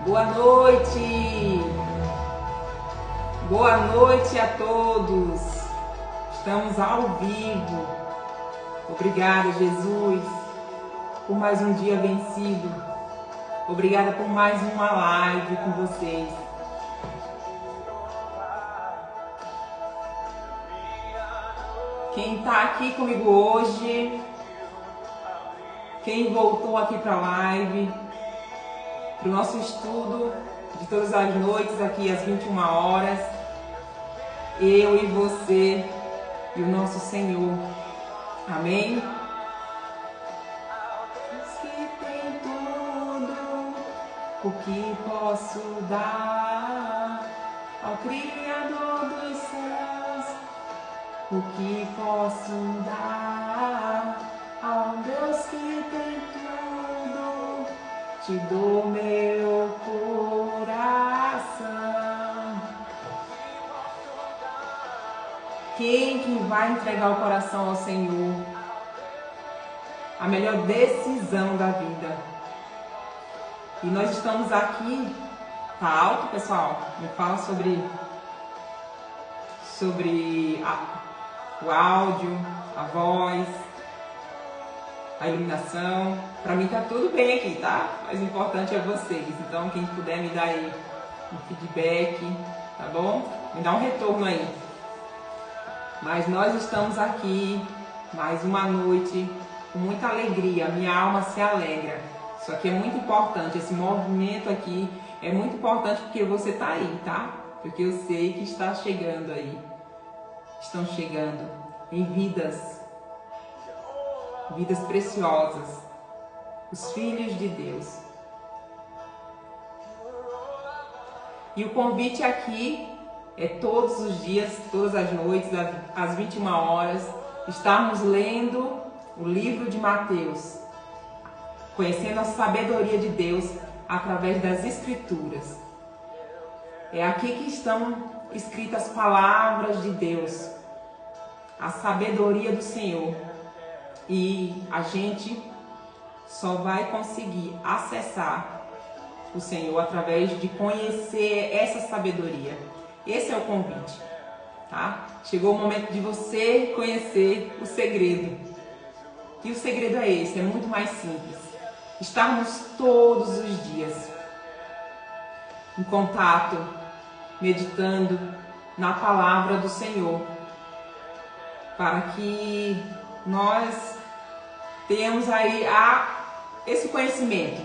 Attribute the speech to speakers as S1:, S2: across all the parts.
S1: Boa noite! Boa noite a todos! Estamos ao vivo. Obrigada, Jesus, por mais um dia vencido. Obrigada por mais uma live com vocês. Quem está aqui comigo hoje, quem voltou aqui para a live, para o nosso estudo de todas as noites, aqui às 21 horas, eu e você e o nosso Senhor. Amém? Diz que tem tudo o que posso dar ao Criador dos céus, o que posso dar ao Deus que tem tudo, te dou meu coração. Quem que vai entregar o coração ao Senhor? A melhor decisão da vida. E nós estamos aqui. Tá alto, pessoal? Me fala sobre o áudio, a voz, a iluminação. Para mim tá tudo bem aqui, tá? Mas o importante é vocês. Então, quem puder me dar aí um feedback, tá bom? Me dá um retorno aí. Mas nós estamos aqui mais uma noite com muita alegria. Minha alma se alegra. Isso aqui é muito importante. Esse movimento aqui é muito importante porque você tá aí, tá? Porque eu sei que está chegando aí. Estão chegando em vidas preciosas, os filhos de Deus. E o convite aqui é todos os dias, todas as noites, às 21 horas, estarmos lendo o livro de Mateus, conhecendo a sabedoria de Deus através das Escrituras. É aqui que estão escritas as palavras de Deus, a sabedoria do Senhor. E a gente só vai conseguir acessar o Senhor através de conhecer essa sabedoria. Esse é o convite, tá? Chegou o momento de você conhecer o segredo. E o segredo é esse, é muito mais simples. Estarmos todos os dias em contato, meditando na palavra do Senhor, para que nós tenhamos aí esse conhecimento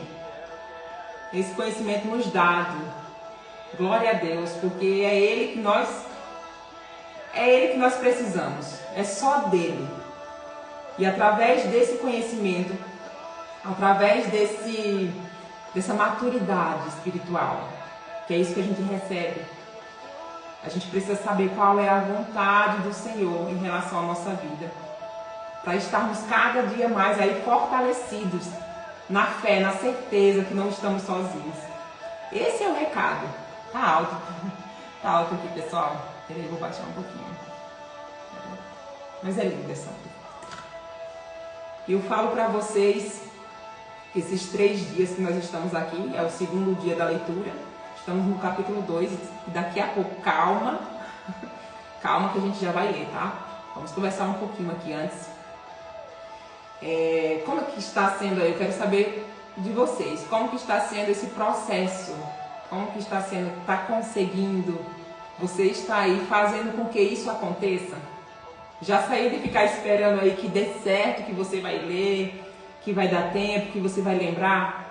S1: nos dado. Glória a Deus, porque é Ele que nós precisamos, é só dele. E através desse conhecimento, através dessa maturidade espiritual, que é isso que a gente recebe, a gente precisa saber qual é a vontade do Senhor em relação à nossa vida, para estarmos cada dia mais aí fortalecidos na fé, na certeza que não estamos sozinhos. Esse é o recado. Tá alto aqui, pessoal. Eu vou baixar um pouquinho. Mas é lindo essa. Eu falo para vocês, esses 3 dias que nós estamos aqui, é o segundo dia da leitura. Estamos no capítulo 2 e daqui a pouco, calma que a gente já vai ler, tá? Vamos conversar um pouquinho aqui antes. Como que está sendo aí? Eu quero saber de vocês. Como que está sendo esse processo? Como que está sendo? Está conseguindo? Você está aí fazendo com que isso aconteça? Já saiu de ficar esperando aí que dê certo, que você vai ler, que vai dar tempo, que você vai lembrar?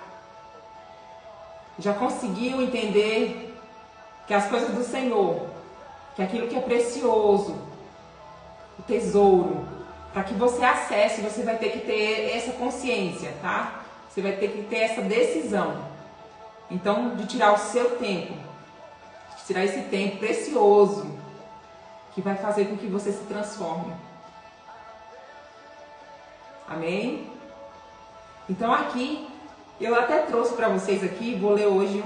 S1: Já conseguiu entender que as coisas do Senhor, que aquilo que é precioso, o tesouro, para que você acesse, você vai ter que ter essa consciência, tá? Você vai ter que ter essa decisão. Então, de tirar o seu tempo, de tirar esse tempo precioso, que vai fazer com que você se transforme. Amém? Então aqui, eu até trouxe para vocês aqui, vou ler hoje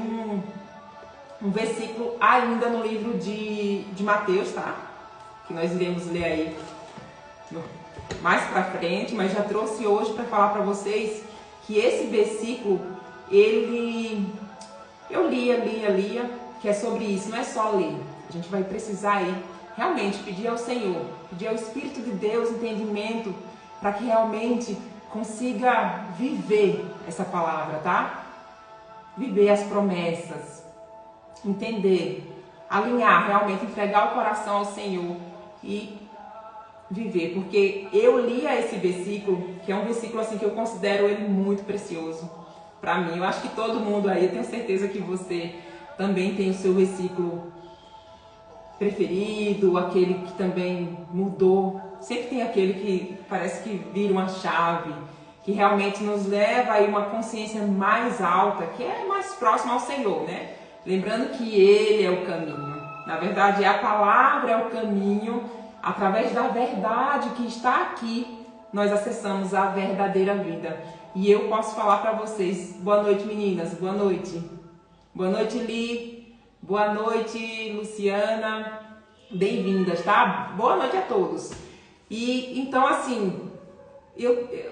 S1: um versículo ainda no livro de Mateus, tá? Que nós iremos ler aí mais para frente, mas já trouxe hoje para falar para vocês que esse versículo, eu lia, que é sobre isso, não é só ler. A gente vai precisar aí realmente pedir ao Senhor, pedir ao Espírito de Deus entendimento para que realmente consiga viver essa palavra, tá? Viver as promessas, entender, alinhar, realmente entregar o coração ao Senhor e viver, porque eu lia esse versículo, que é um versículo assim que eu considero ele muito precioso para mim. Eu acho que todo mundo aí, eu tenho certeza que você também tem o seu versículo preferido, aquele que também mudou. Sempre tem aquele que parece que vira uma chave, que realmente nos leva a uma consciência mais alta, que é mais próxima ao Senhor, né? Lembrando que Ele é o caminho. Na verdade, a palavra é o caminho. Através da verdade que está aqui, nós acessamos a verdadeira vida. E eu posso falar para vocês, boa noite meninas, boa noite. Boa noite Li, boa noite Luciana, bem-vindas, tá? Boa noite a todos. E então assim,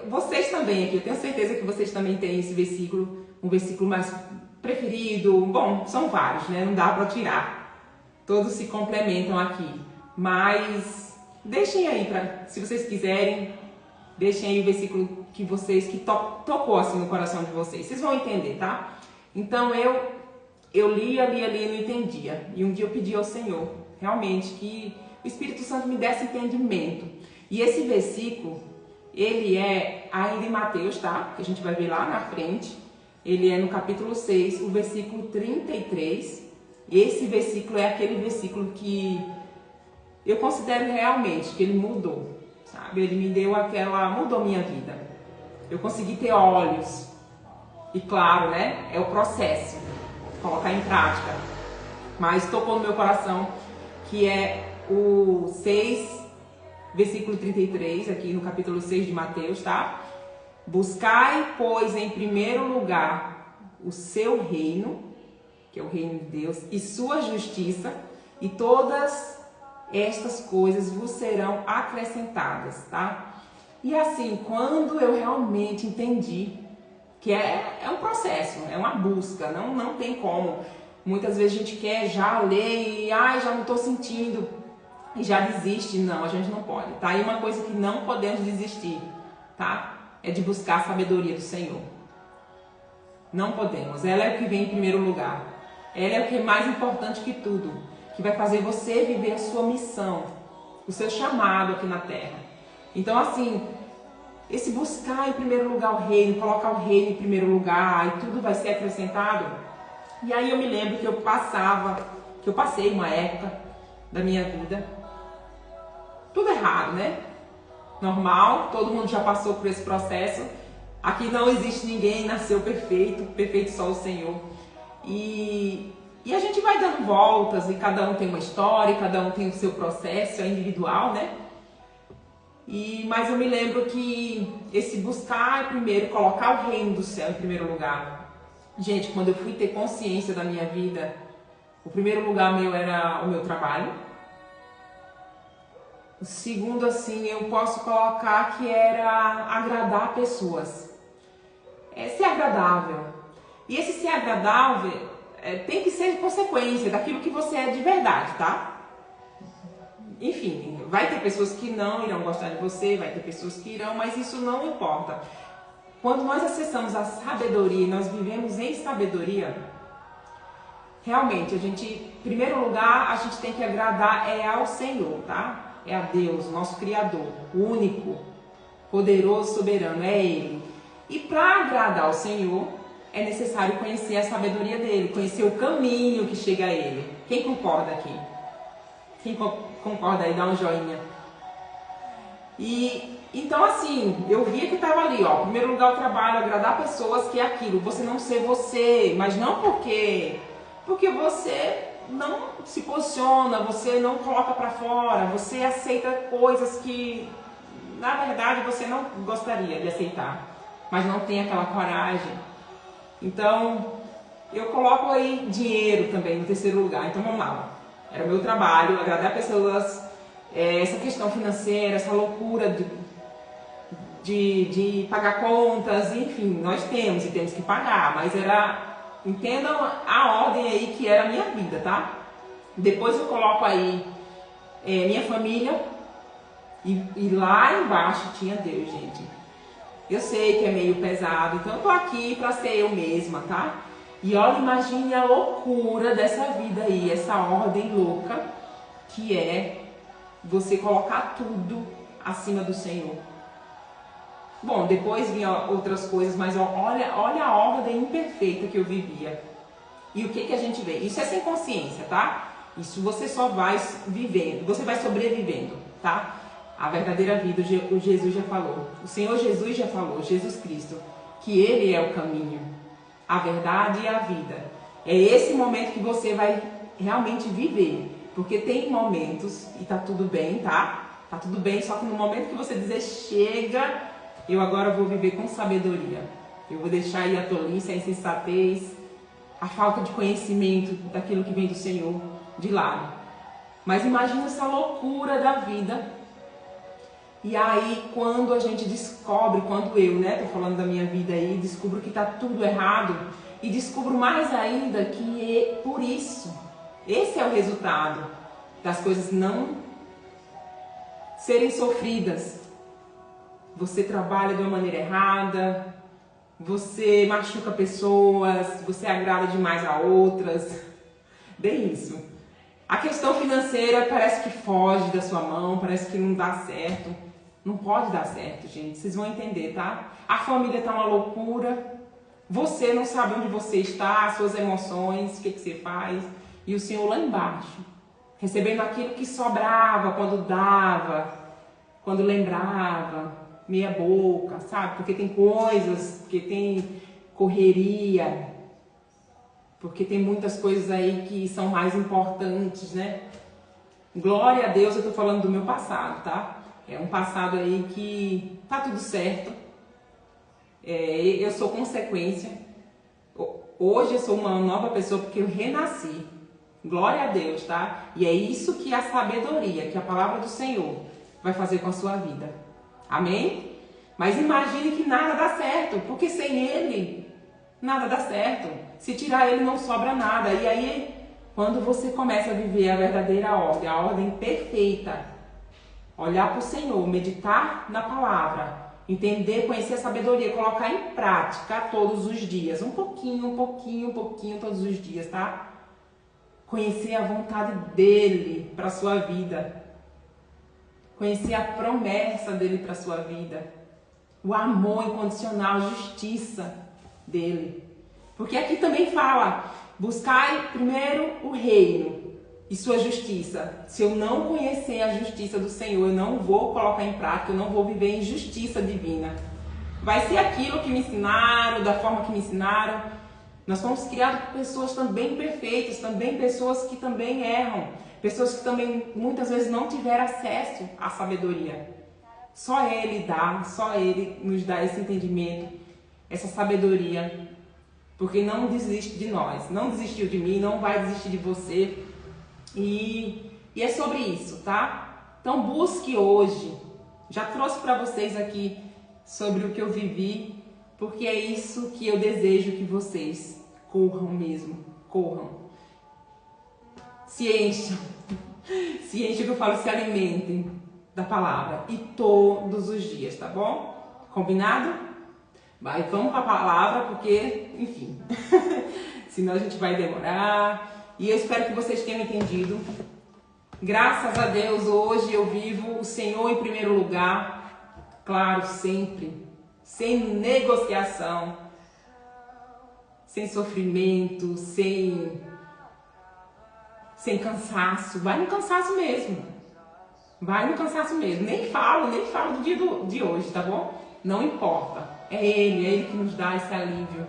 S1: vocês também aqui, eu tenho certeza que vocês também têm esse versículo, um versículo mais preferido. Bom, são vários, né? Não dá para tirar. Todos se complementam aqui. Mas deixem aí, se vocês quiserem, deixem aí o versículo que tocou assim no coração de vocês. Vocês vão entender, tá? Então eu lia e não entendia. E um dia eu pedi ao Senhor, realmente, que o Espírito Santo me desse entendimento. E esse versículo, ele é ainda em Mateus, tá? Que a gente vai ver lá na frente. Ele é no capítulo 6, o versículo 33. Esse versículo é aquele versículo que eu considero realmente que ele mudou, sabe? Ele me deu mudou minha vida. Eu consegui ter olhos. E claro, né? É o processo, colocar em prática. Mas tocou no meu coração, que é o 6, versículo 33, aqui no capítulo 6 de Mateus, tá? Buscai, pois, em primeiro lugar o seu reino, que é o reino de Deus, e sua justiça, e todas estas coisas vos serão acrescentadas, tá? E assim, quando eu realmente entendi que é um processo, é uma busca, não tem como. Muitas vezes a gente quer já ler e já não estou sentindo, e já desiste. Não, a gente não pode. Tá aí uma coisa que não podemos desistir, tá? É de buscar a sabedoria do Senhor. Não podemos. Ela é o que vem em primeiro lugar. Ela é o que é mais importante que tudo, que vai fazer você viver a sua missão, o seu chamado aqui na terra. Então assim, esse buscar em primeiro lugar o reino, colocar o reino em primeiro lugar, e tudo vai ser acrescentado. E aí eu me lembro que eu passei uma época da minha vida, tudo errado, né? Normal, todo mundo já passou por esse processo. Aqui não existe ninguém nasceu perfeito, perfeito só o Senhor. E a gente vai dando voltas, e cada um tem uma história, cada um tem o seu processo, é individual, né? Mas eu me lembro que esse buscar primeiro, colocar o reino do céu em primeiro lugar. Gente, quando eu fui ter consciência da minha vida, o primeiro lugar meu era o meu trabalho. O segundo, assim, eu posso colocar que era agradar pessoas. É ser agradável. E esse ser agradável tem que ser consequência daquilo que você é de verdade, tá? Enfim, vai ter pessoas que não irão gostar de você, vai ter pessoas que irão, mas isso não importa. Quando nós acessamos a sabedoria, nós vivemos em sabedoria, realmente, em primeiro lugar, a gente tem que agradar ao Senhor, tá? É a Deus, nosso Criador, o único, poderoso, soberano, é Ele. E para agradar ao Senhor, é necessário conhecer a sabedoria dEle, conhecer o caminho que chega a Ele. Quem concorda aqui? Quem concorda aí? Dá um joinha. Então assim, eu via que estava ali, ó, em primeiro lugar o trabalho, agradar pessoas, que é aquilo, você não ser você, mas não porque você não se posiciona, você não coloca para fora, você aceita coisas que, na verdade, você não gostaria de aceitar, mas não tem aquela coragem. Então, eu coloco aí dinheiro também no terceiro lugar. Então, vamos lá. Era o meu trabalho, agradar pessoas, essa questão financeira, essa loucura de pagar contas, enfim, nós temos e temos que pagar, mas entendam a ordem aí que era a minha vida, tá? Depois eu coloco aí minha família e lá embaixo tinha Deus, gente. Eu sei que é meio pesado, então eu tô aqui pra ser eu mesma, tá? E olha, imagine a loucura dessa vida aí, essa ordem louca que é você colocar tudo acima do Senhor. Bom, depois vinham outras coisas, mas olha a ordem imperfeita que eu vivia. E o que a gente vê? Isso é sem consciência, tá? Isso você só vai vivendo, você vai sobrevivendo, tá? A verdadeira vida, o Jesus já falou, o Senhor Jesus já falou, Jesus Cristo, que Ele é o caminho, a verdade e a vida. É esse momento que você vai realmente viver, porque tem momentos, e tá tudo bem, tá? Tá tudo bem, só que no momento que você dizer chega, eu agora vou viver com sabedoria. Eu vou deixar aí a tolice, a insensatez, a falta de conhecimento daquilo que vem do Senhor de lado. Mas imagina essa loucura da vida. E aí, quando a gente descobre, quando eu, tô falando da minha vida aí, descubro que tá tudo errado, e descubro mais ainda que por isso, esse é o resultado das coisas não serem sofridas. Você trabalha de uma maneira errada, você machuca pessoas, você agrada demais a outras, bem isso. A questão financeira parece que foge da sua mão, parece que não dá certo. Não pode dar certo, gente. Vocês vão entender, tá? A família tá uma loucura. Você não sabe onde você está, as suas emoções, o que você faz. E o Senhor lá embaixo, recebendo aquilo que sobrava quando dava, quando lembrava, meia boca, sabe? Porque tem coisas, porque tem correria, porque tem muitas coisas aí que são mais importantes, né? Glória a Deus, eu tô falando do meu passado, tá? É um passado aí que tá tudo certo. Eu sou consequência. Hoje eu sou uma nova pessoa porque eu renasci. Glória a Deus, tá? E é isso que a sabedoria, que a palavra do Senhor vai fazer com a sua vida. Amém? Mas imagine que nada dá certo, porque sem Ele, nada dá certo. Se tirar Ele, não sobra nada. E aí, quando você começa a viver a verdadeira ordem, a ordem perfeita, olhar para o Senhor, meditar na palavra, entender, conhecer a sabedoria, colocar em prática todos os dias, um pouquinho todos os dias, tá? Conhecer a vontade dEle para a sua vida, conhecer a promessa dEle para a sua vida, o amor incondicional, a justiça dEle. Porque aqui também fala, buscai primeiro o reino e sua justiça. Se eu não conhecer a justiça do Senhor, eu não vou colocar em prática, eu não vou viver em justiça divina. Vai ser aquilo que me ensinaram, da forma que me ensinaram. Nós fomos criados por pessoas também perfeitas, também pessoas que também erram, pessoas que também muitas vezes não tiveram acesso à sabedoria. Só Ele dá, só Ele nos dá esse entendimento, essa sabedoria, porque não desiste de nós, não desistiu de mim, não vai desistir de você. E é sobre isso, tá? Então busque hoje. Já trouxe para vocês aqui sobre o que eu vivi, porque é isso que eu desejo que vocês corram mesmo, corram. Se encham, se enchem, que eu falo, se alimentem da palavra e todos os dias, tá bom? Combinado? Vai, vamos para a palavra, porque, enfim, senão a gente vai demorar. E eu espero que vocês tenham entendido. Graças a Deus, hoje eu vivo o Senhor em primeiro lugar. Claro, sempre. Sem negociação. Sem sofrimento, sem cansaço. Vai no cansaço mesmo. Vai no cansaço mesmo. Nem falo do dia de hoje, tá bom? Não importa. É Ele que nos dá esse alívio.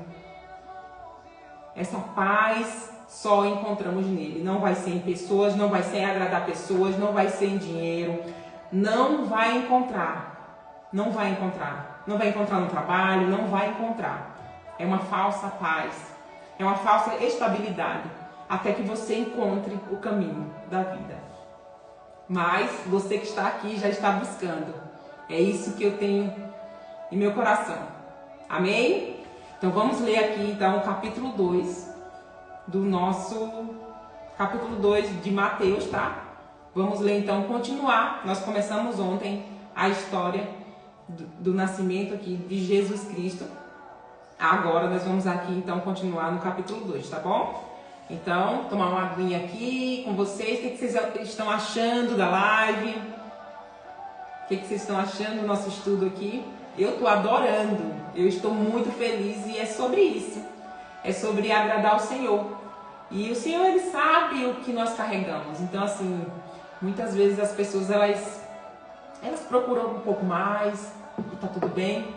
S1: Essa paz só encontramos nele. Não vai ser em pessoas, não vai ser em agradar pessoas, não vai ser em dinheiro. Não vai encontrar. Não vai encontrar. Não vai encontrar no trabalho, não vai encontrar. É uma falsa paz. É uma falsa estabilidade. Até que você encontre o caminho da vida. Mas você que está aqui já está buscando. É isso que eu tenho em meu coração. Amém? Então vamos ler aqui então o capítulo 2 do nosso capítulo 2 de Mateus, tá? Vamos ler então, continuar. Nós começamos ontem a história do nascimento aqui de Jesus Cristo. Agora nós vamos aqui então continuar no capítulo 2, tá bom? Então, tomar uma aguinha aqui com vocês. O que vocês estão achando da live? O que vocês estão achando do nosso estudo aqui? Eu estou adorando. Eu estou muito feliz e é sobre isso. É sobre agradar o Senhor. E o Senhor, Ele sabe o que nós carregamos. Então, assim, muitas vezes as pessoas, elas procuram um pouco mais e tá tudo bem.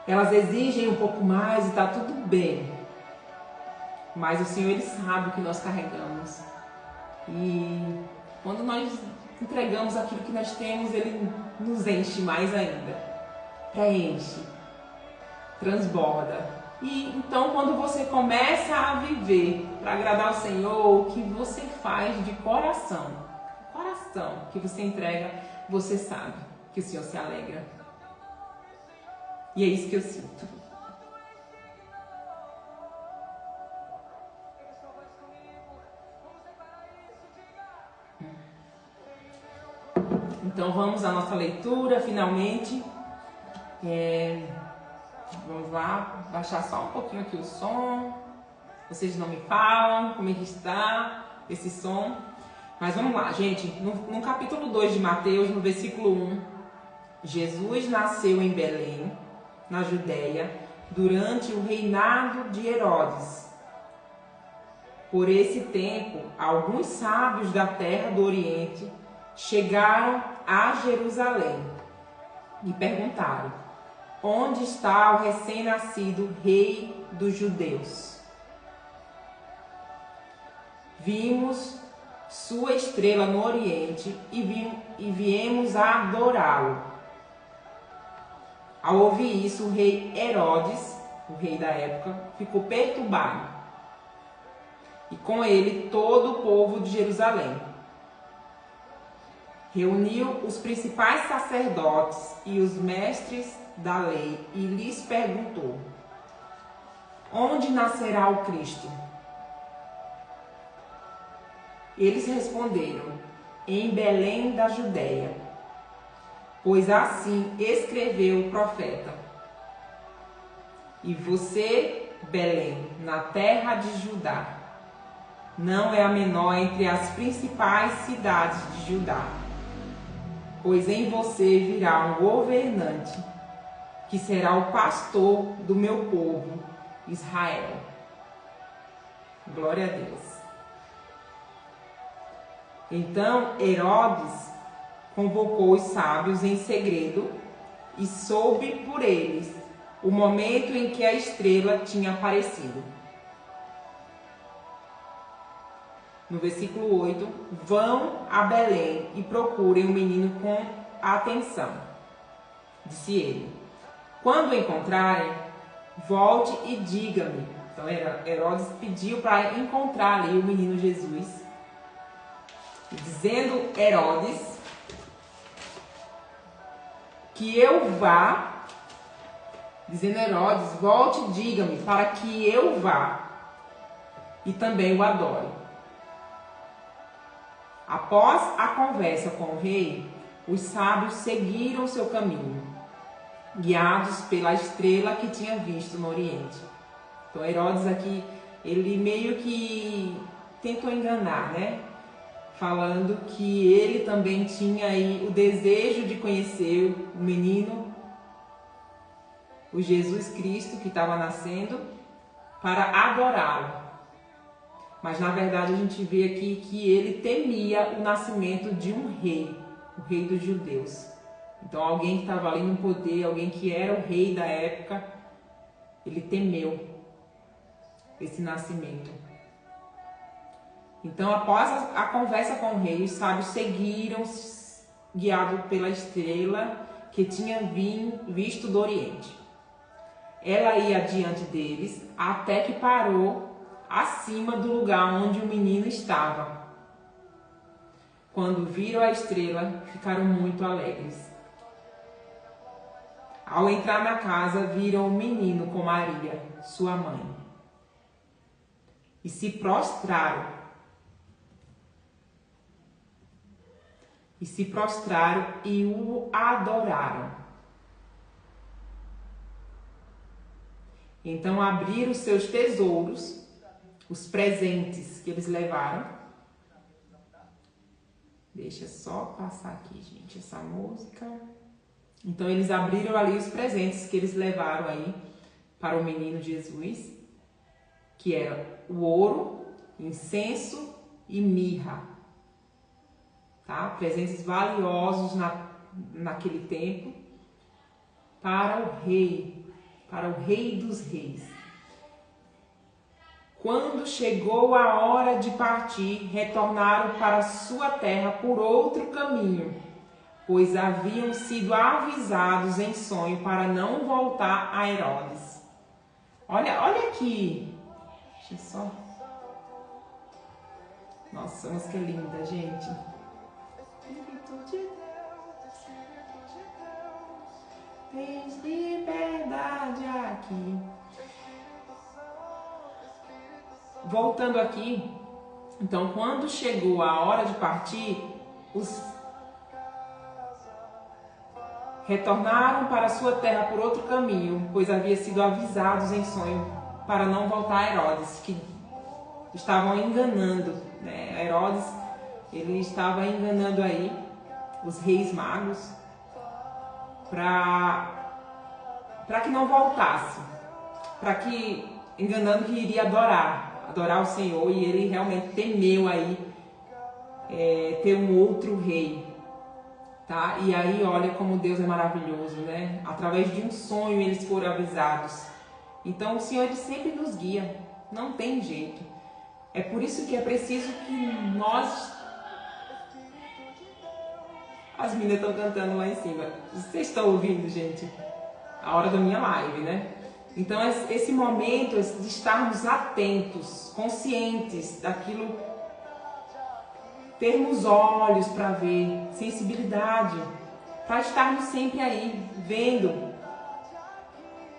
S1: Elas exigem um pouco mais e tá tudo bem. Mas o Senhor, Ele sabe o que nós carregamos. E quando nós entregamos aquilo que nós temos, Ele nos enche mais ainda. Preenche. Transborda. E então, quando você começa a viver para agradar o Senhor, o que você faz de coração, que você entrega, você sabe que o Senhor se alegra. E é isso que eu sinto. Então vamos à nossa leitura, finalmente. Vamos lá, baixar só um pouquinho aqui o som. Vocês não me falam como é que está esse som. Mas vamos lá, gente. No capítulo 2 de Mateus, no versículo 1, Jesus nasceu em Belém, na Judéia, durante o reinado de Herodes. Por esse tempo, alguns sábios da terra do Oriente chegaram a Jerusalém e perguntaram: onde está o recém-nascido rei dos judeus? Vimos sua estrela no Oriente e viemos a adorá-lo. Ao ouvir isso, o rei Herodes, o rei da época, ficou perturbado. E com ele todo o povo de Jerusalém. Reuniu os principais sacerdotes e os mestres da lei e lhes perguntou: onde nascerá o Cristo? Eles responderam: em Belém da Judéia, pois assim escreveu o profeta. E você, Belém, na terra de Judá, não é a menor entre as principais cidades de Judá, pois em você virá um governante, que será o pastor do meu povo, Israel. Glória a Deus. Então Herodes convocou os sábios em segredo e soube por eles o momento em que a estrela tinha aparecido. No versículo 8, vão a Belém e procurem o menino com atenção. Disse ele: quando o encontrarem, volte e diga-me. Então Herodes pediu para encontrar ali o menino Jesus. Dizendo Herodes que eu vá, dizendo Herodes, volte e diga-me para que eu vá e também o adore. Após a conversa com o rei, os sábios seguiram seu caminho, guiados pela estrela que tinha visto no Oriente. Então Herodes aqui, ele meio que tentou enganar, né? Falando que ele também tinha aí o desejo de conhecer o menino, o Jesus Cristo que estava nascendo, para adorá-lo. Mas na verdade a gente vê aqui que ele temia o nascimento de um rei, o rei dos judeus. Então alguém que estava ali no poder, alguém que era o rei da época, ele temeu esse nascimento. Então, após a conversa com o rei, os sábios seguiram, guiados pela estrela que tinha visto do Oriente. Ela ia adiante deles, até que parou acima do lugar onde o menino estava. Quando viram a estrela, ficaram muito alegres. Ao entrar na casa, viram o menino com Maria, sua mãe, e se prostraram. E o adoraram. Então abriram seus tesouros, os presentes que eles levaram. Deixa só passar aqui, gente, essa música. Então eles abriram ali os presentes que eles levaram aí para o menino Jesus, que era o ouro, incenso e mirra, tá? Presentes valiosos naquele tempo para o rei dos reis. Quando chegou a hora de partir, retornaram para sua terra por outro caminho, pois haviam sido avisados em sonho para não voltar a Herodes. Olha aqui. Deixa eu só. Nossa, a música é linda, gente. Tens liberdade aqui. Voltando aqui, então quando chegou a hora de partir, os retornaram para sua terra por outro caminho, pois havia sido avisados em sonho para não voltar a Herodes, que estavam enganando, né? Herodes, ele estava enganando aí os reis magos para que não voltasse, enganando que iria adorar o Senhor, e ele realmente temeu aí ter um outro rei, tá? E aí olha como Deus é maravilhoso, né? Através de um sonho eles foram avisados. Então o Senhor ele sempre nos guia, não tem jeito. É por isso que é preciso que nós... As meninas estão cantando lá em cima. Vocês estão ouvindo, gente? A hora da minha live, né? Então esse momento de estarmos atentos, conscientes daquilo, termos olhos para ver, sensibilidade, para estarmos sempre aí, vendo,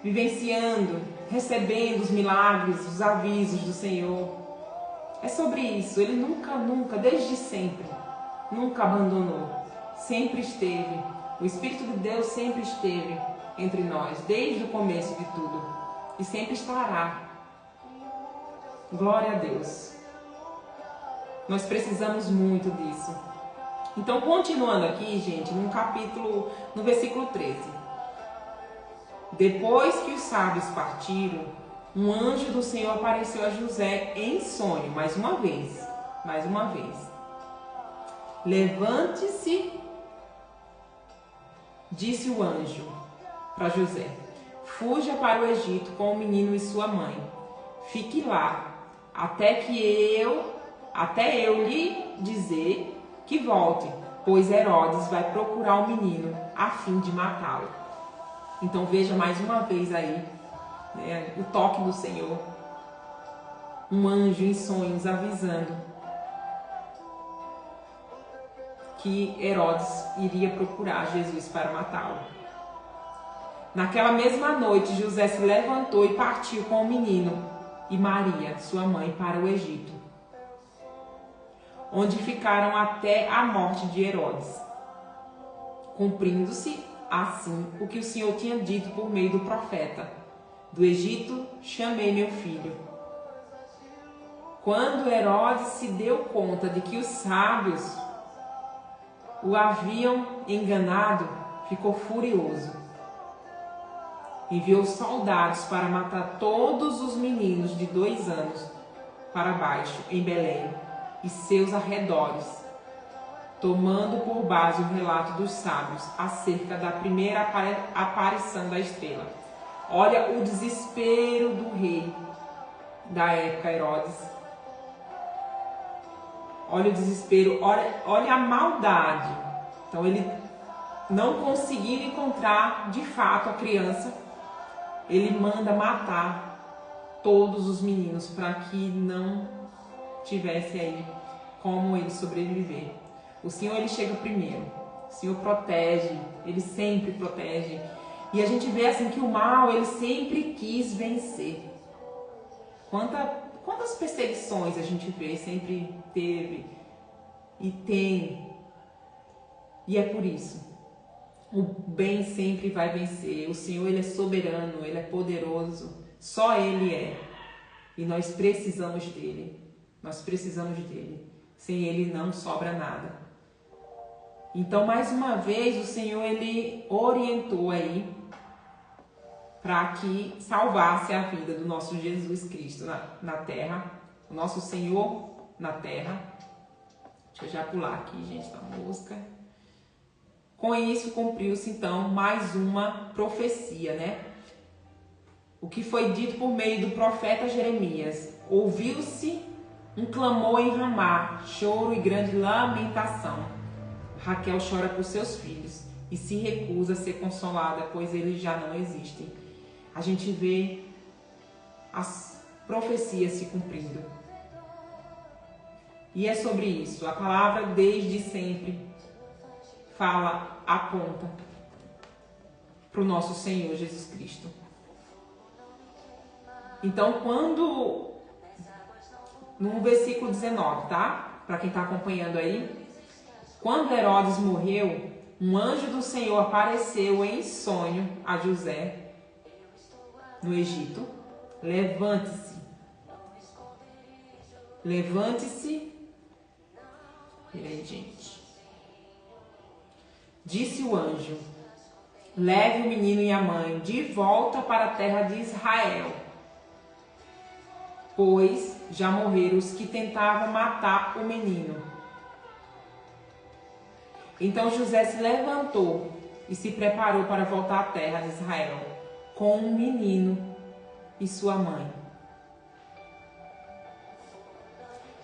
S1: vivenciando, recebendo os milagres, os avisos do Senhor. É sobre isso. Ele nunca, desde sempre, nunca abandonou. Sempre esteve. O Espírito de Deus sempre esteve entre nós, desde o começo de tudo. E sempre estará. Glória a Deus. Nós precisamos muito disso. Então, continuando aqui, gente, no versículo 13. Depois que os sábios partiram, um anjo do Senhor apareceu a José em sonho, mais uma vez. Levante-se, disse o anjo para José. Fuja para o Egito com o menino e sua mãe. Fique lá, até eu lhe dizer que volte, pois Herodes vai procurar o menino a fim de matá-lo. Então veja mais uma vez aí, né, o toque do Senhor. Um anjo em sonhos avisando que Herodes iria procurar Jesus para matá-lo. Naquela mesma noite, José se levantou e partiu com o menino e Maria, sua mãe, para o Egito, onde ficaram até a morte de Herodes, cumprindo-se assim o que o Senhor tinha dito por meio do profeta: do Egito chamei meu filho. Quando Herodes se deu conta de que os sábios o haviam enganado, ficou furioso. Enviou soldados para matar todos os meninos de 2 anos para baixo em Belém e seus arredores, tomando por base o relato dos sábios acerca da primeira aparição da estrela. Olha o desespero do rei da época, Herodes. olha o desespero, olha a maldade. Então ele, não conseguindo encontrar de fato a criança, ele manda matar todos os meninos para que não tivesse aí como ele sobreviver. O Senhor, ele chega primeiro. O Senhor protege, ele sempre protege. E a gente vê assim que o mal, ele sempre quis vencer. Quantas perseguições a gente vê, sempre teve e tem. E é por isso. O bem sempre vai vencer. O Senhor, ele é soberano, ele é poderoso. Só ele é. E nós precisamos dele. Nós precisamos dele. Sem ele não sobra nada. Então, mais uma vez, o Senhor, ele orientou aí para que salvasse a vida do nosso Jesus Cristo na terra. O nosso Senhor na terra. Deixa eu já pular aqui, gente, da música. Com isso, cumpriu-se, então, mais uma profecia, né? O que foi dito por meio do profeta Jeremias. Ouviu-se um clamor em Ramá, choro e grande lamentação. Raquel chora por seus filhos e se recusa a ser consolada, pois eles já não existem. A gente vê as profecias se cumprindo. E é sobre isso. A palavra desde sempre fala, aponta para o nosso Senhor Jesus Cristo. Então, no versículo 19, tá? Para quem está acompanhando aí. Quando Herodes morreu, um anjo do Senhor apareceu em sonho a José no Egito. Levante-se. Levante-se. Peraí, gente. Disse o anjo: leve o menino e a mãe de volta para a terra de Israel, pois já morreram os que tentavam matar o menino. Então José se levantou e se preparou para voltar à terra de Israel, com o menino e sua mãe.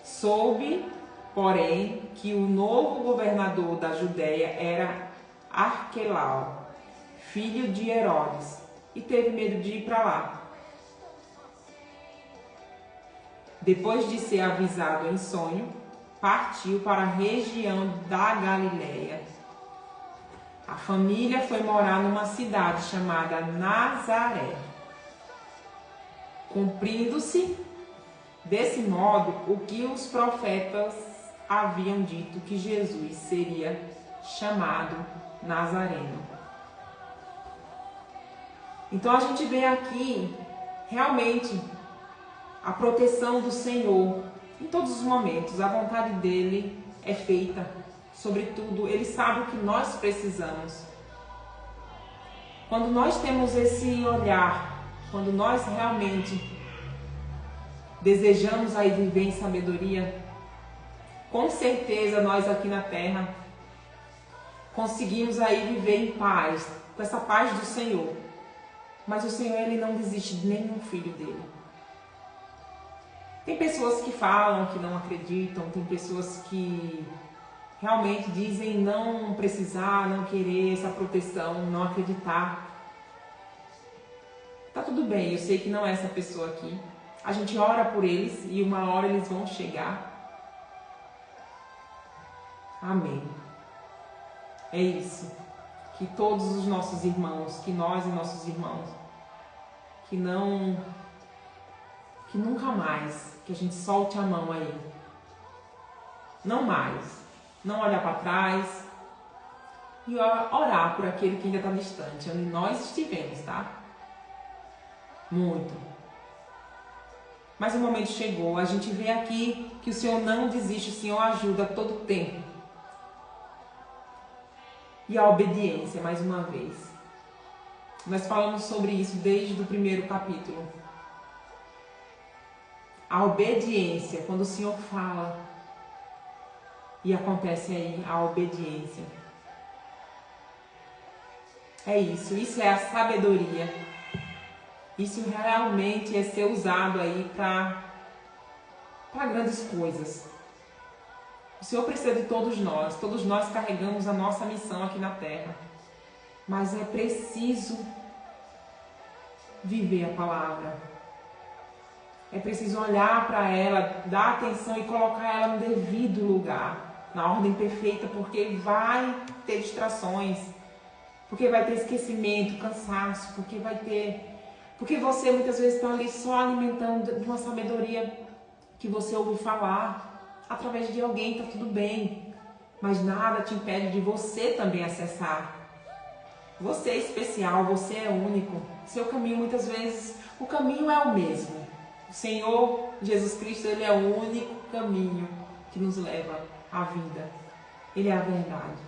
S1: Soube, porém, que o novo governador da Judéia era Arquelau, filho de Herodes, e teve medo de ir para lá. Depois de ser avisado em sonho, partiu para a região da Galileia. A família foi morar numa cidade chamada Nazaré, cumprindo-se desse modo o que os profetas haviam dito, que Jesus seria chamado Nazareno. Então a gente vê aqui realmente a proteção do Senhor em todos os momentos. A vontade dele é feita, sobretudo, ele sabe o que nós precisamos. Quando nós temos esse olhar, quando nós realmente desejamos aí viver em sabedoria, com certeza nós aqui na terra conseguimos aí viver em paz, com essa paz do Senhor. Mas o Senhor, ele não desiste de nenhum filho dele. Tem pessoas que falam que não acreditam, tem pessoas que realmente dizem não precisar, não querer essa proteção, não acreditar. Tá tudo bem, eu sei que não é essa pessoa aqui. A gente ora por eles e uma hora eles vão chegar. Amém. É isso. Que todos os nossos irmãos, que nós e nossos irmãos, que nunca mais, que a gente solte a mão aí. Não mais. Não olhar para trás. E orar por aquele que ainda está distante, onde nós estivemos, tá? Muito. Mas o momento chegou. A gente vê aqui que o Senhor não desiste, o Senhor ajuda todo o tempo. E a obediência, mais uma vez. Nós falamos sobre isso desde o primeiro capítulo. A obediência, quando o Senhor fala, e acontece aí a obediência. É isso, isso é a sabedoria. Isso realmente é ser usado aí para grandes coisas. O Senhor precisa de todos nós carregamos a nossa missão aqui na terra. Mas é preciso viver a palavra. É preciso olhar para ela, dar atenção e colocar ela no devido lugar, na ordem perfeita, porque vai ter distrações, porque vai ter esquecimento, cansaço, porque você muitas vezes está ali só alimentando de uma sabedoria que você ouve falar através de alguém, está tudo bem, mas nada te impede de você também acessar. Você é especial, você é único. Seu caminho, muitas vezes, o caminho é o mesmo. O Senhor Jesus Cristo, Ele é o único caminho que nos leva à vida. Ele é a verdade.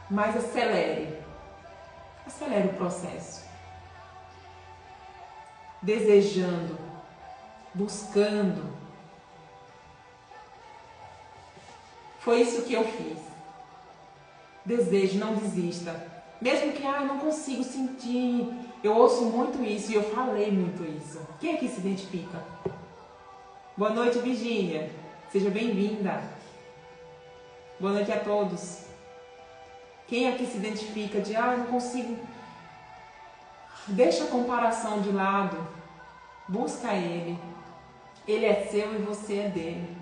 S1: Mas acelere o processo. Desejando, buscando. Foi isso que eu fiz. Deseje, não desista. Mesmo que eu não consigo sentir. Eu ouço muito isso e eu falei muito isso. Quem aqui se identifica? Boa noite, Virgínia. Seja bem-vinda. Boa noite a todos. Quem aqui se identifica de eu não consigo. Deixa a comparação de lado. Busca Ele. Ele é seu e você é dele.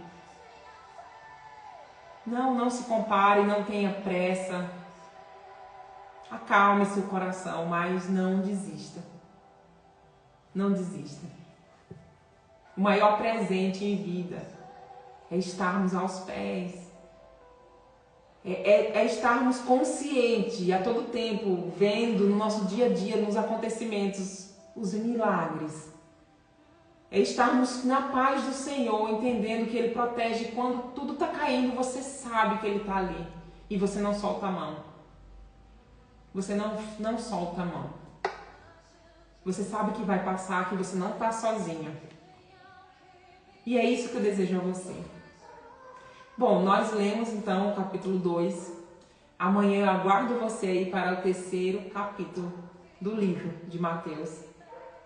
S1: Não se compare, não tenha pressa. Acalme seu coração, mas não desista. Não desista. O maior presente em vida é estarmos aos pés. É estarmos conscientes a todo tempo, vendo no nosso dia a dia, nos acontecimentos, os milagres. É estarmos na paz do Senhor, entendendo que Ele protege. Quando tudo está caindo, você sabe que Ele está ali. E você não solta a mão. Você não solta a mão. Você sabe que vai passar, que você não está sozinho. E é isso que eu desejo a você. Bom, nós lemos então o capítulo 2. Amanhã eu aguardo você aí para o 3º capítulo do livro de Mateus.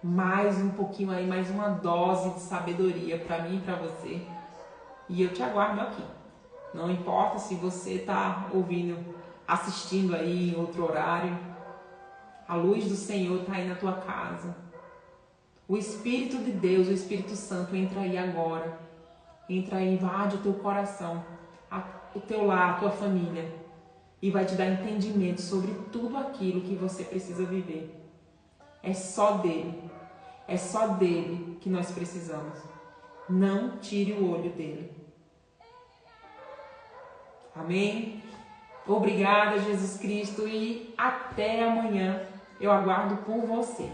S1: Mais um pouquinho aí, mais uma dose de sabedoria para mim e para você. E eu te aguardo aqui. Não importa se você está assistindo aí em outro horário. A luz do Senhor está aí na tua casa. O Espírito de Deus, o Espírito Santo entra aí agora. Entra aí, invade o teu coração, o teu lar, a tua família. E vai te dar entendimento sobre tudo aquilo que você precisa viver. É só dele. É só dele que nós precisamos. Não tire o olho dele. Amém? Obrigada, Jesus Cristo, e até amanhã. Eu aguardo por você.